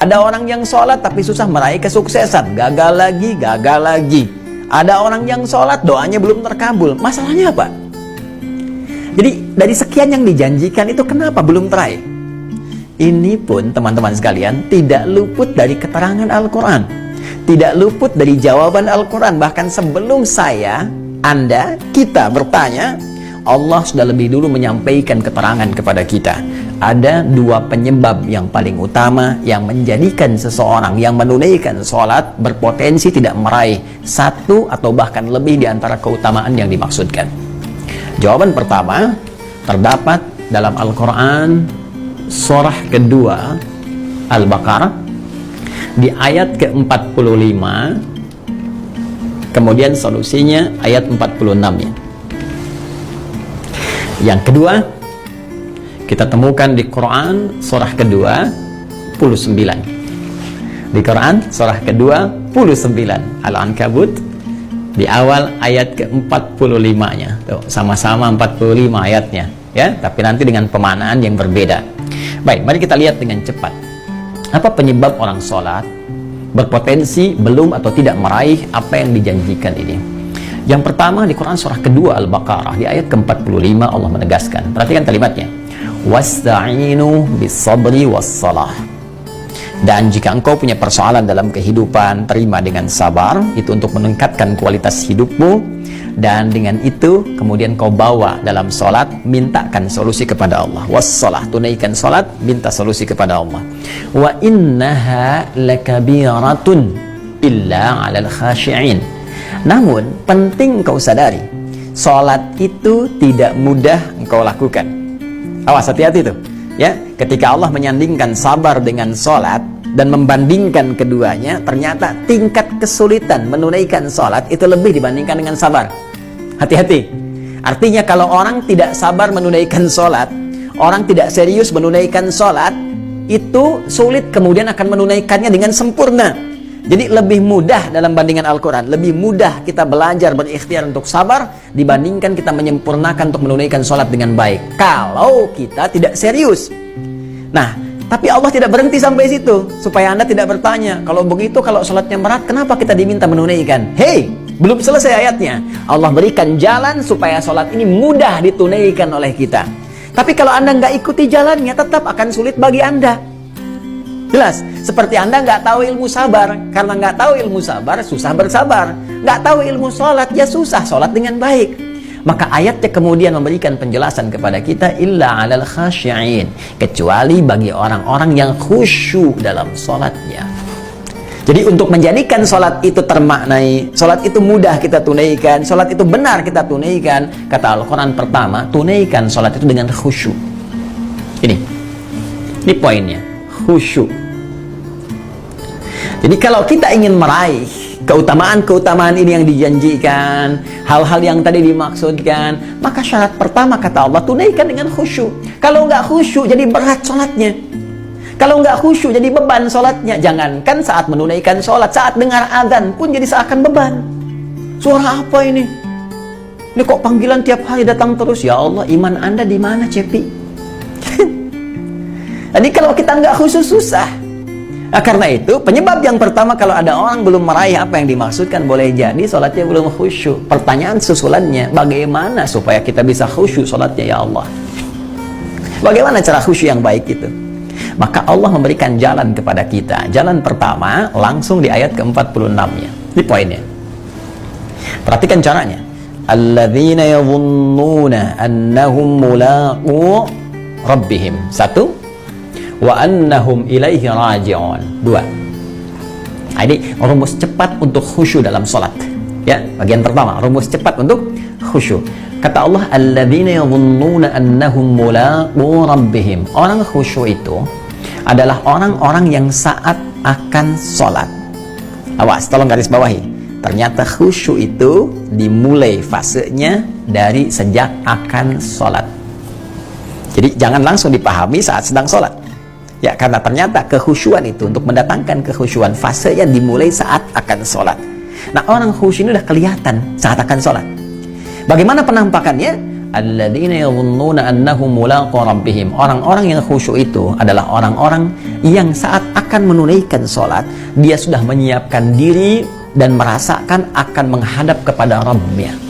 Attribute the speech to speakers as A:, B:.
A: Ada orang yang sholat tapi susah meraih kesuksesan, gagal lagi, gagal lagi. Ada orang yang sholat doanya belum terkabul, masalahnya apa? Jadi dari sekian yang dijanjikan itu kenapa belum teraih? Ini pun teman-teman sekalian tidak luput dari keterangan Al-Quran, tidak luput dari jawaban Al-Quran. Bahkan sebelum saya, Anda, kita bertanya, Allah sudah lebih dulu menyampaikan keterangan kepada kita. Ada dua penyebab yang paling utama yang menjadikan seseorang yang menunaikan sholat berpotensi tidak meraih satu atau bahkan lebih di antara keutamaan yang dimaksudkan. Jawaban pertama terdapat dalam Al-Quran surah kedua Al-Baqarah di ayat ke-45, kemudian solusinya ayat 46-nya. Yang kedua kita temukan di Quran surah kedua 29. Di Quran surah kedua 29 Al-Ankabut di awal ayat ke-45-nya. Tuh, sama-sama 45 ayatnya, ya, tapi nanti dengan pemaknaan yang berbeda. Baik, mari kita lihat dengan cepat. Apa penyebab orang sholat berpotensi belum atau tidak meraih apa yang dijanjikan ini? Yang pertama di Quran surah kedua Al-Baqarah di ayat ke-45 Allah menegaskan. Perhatikan kalimatnya. Wasta'inu bis-sabri was-salah. Dan jika engkau punya persoalan dalam kehidupan, terima dengan sabar, itu untuk meningkatkan kualitas hidupmu, dan dengan itu kemudian kau bawa dalam sholat, mintakan solusi kepada Allah. Was-salah, tunaikan sholat, minta solusi kepada Allah. Wa innaha lakabiratun illa 'alal khashi'in. Namun penting kau sadari, sholat itu tidak mudah engkau lakukan. Awas, hati-hati tuh, ya. Ketika Allah menyandingkan sabar dengan sholat dan membandingkan keduanya, ternyata tingkat kesulitan menunaikan sholat itu lebih dibandingkan dengan sabar. Hati-hati. Artinya kalau orang tidak sabar menunaikan sholat, orang tidak serius menunaikan sholat, itu sulit kemudian akan menunaikannya dengan sempurna. Jadi lebih mudah dalam bandingan Al-Quran, lebih mudah kita belajar berikhtiar untuk sabar dibandingkan kita menyempurnakan untuk menunaikan sholat dengan baik, kalau kita tidak serius. Nah, tapi Allah tidak berhenti sampai situ, supaya Anda tidak bertanya, kalau begitu, kalau sholatnya berat, kenapa kita diminta menunaikan? Hei, belum selesai ayatnya. Allah berikan jalan supaya sholat ini mudah ditunaikan oleh kita. Tapi kalau Anda nggak ikuti jalannya, tetap akan sulit bagi Anda. Jelas, seperti Anda nggak tahu ilmu sabar. Karena nggak tahu ilmu sabar, susah bersabar. Nggak tahu ilmu sholat, ya susah sholat dengan baik. Maka ayatnya kemudian memberikan penjelasan kepada kita, illa 'alal khasyi'in, kecuali bagi orang-orang yang khusyuk dalam sholatnya. Jadi untuk menjadikan sholat itu termaknai, sholat itu mudah kita tunaikan, sholat itu benar kita tunaikan, kata Al-Quran pertama, tunaikan sholat itu dengan khusyuk. Ini poinnya, khusyuk. Jadi kalau kita ingin meraih keutamaan-keutamaan ini yang dijanjikan, hal-hal yang tadi dimaksudkan, maka syarat pertama kata Allah, tunaikan dengan khusyuk. Kalau nggak khusyuk jadi berat sholatnya. Kalau nggak khusyuk jadi beban sholatnya. Jangankan saat menunaikan sholat, saat dengar azan pun jadi seakan beban. Suara apa ini? Ini kok panggilan tiap hari datang terus? Ya Allah, iman Anda di mana, Cepi? Jadi kalau kita nggak khusyuk susah. Nah, karena itu penyebab yang pertama kalau ada orang belum meraih apa yang dimaksudkan, boleh jadi sholatnya belum khusyuk. Pertanyaan susulannya, bagaimana supaya kita bisa khusyuk sholatnya, ya Allah? Bagaimana cara khusyuk yang baik itu? Maka Allah memberikan jalan kepada kita. Jalan pertama langsung di ayat ke-46-nya. Ini poinnya. Perhatikan caranya. Alladzina yadhunnuna annahum mulaqu rabbihim. Satu, wa annahum ilaihi raji'un. Dua. Ini rumus cepat untuk khusyuk dalam sholat. Ya, bagian pertama, rumus cepat untuk khusyuk. Kata Allah, alladzina yadhunnuna annahum mulaqu rabbihim. Orang khusyuk itu adalah orang-orang yang saat akan sholat. Awas, tolong garis bawahi. Ternyata khusyuk itu dimulai fasenya dari sejak akan sholat. Jadi jangan langsung dipahami saat sedang sholat. Ya, karena ternyata kekhusyuan itu, untuk mendatangkan kekhusyuan, fasenya dimulai saat akan sholat. Nah, orang khusyuk ini udah kelihatan saat akan sholat. Bagaimana penampakannya? alladzina yadhunnuna annahum mulaqu rabbihim. Orang-orang yang khusyuk itu adalah orang-orang yang saat akan menunaikan sholat, dia sudah menyiapkan diri dan merasakan akan menghadap kepada Rabbnya.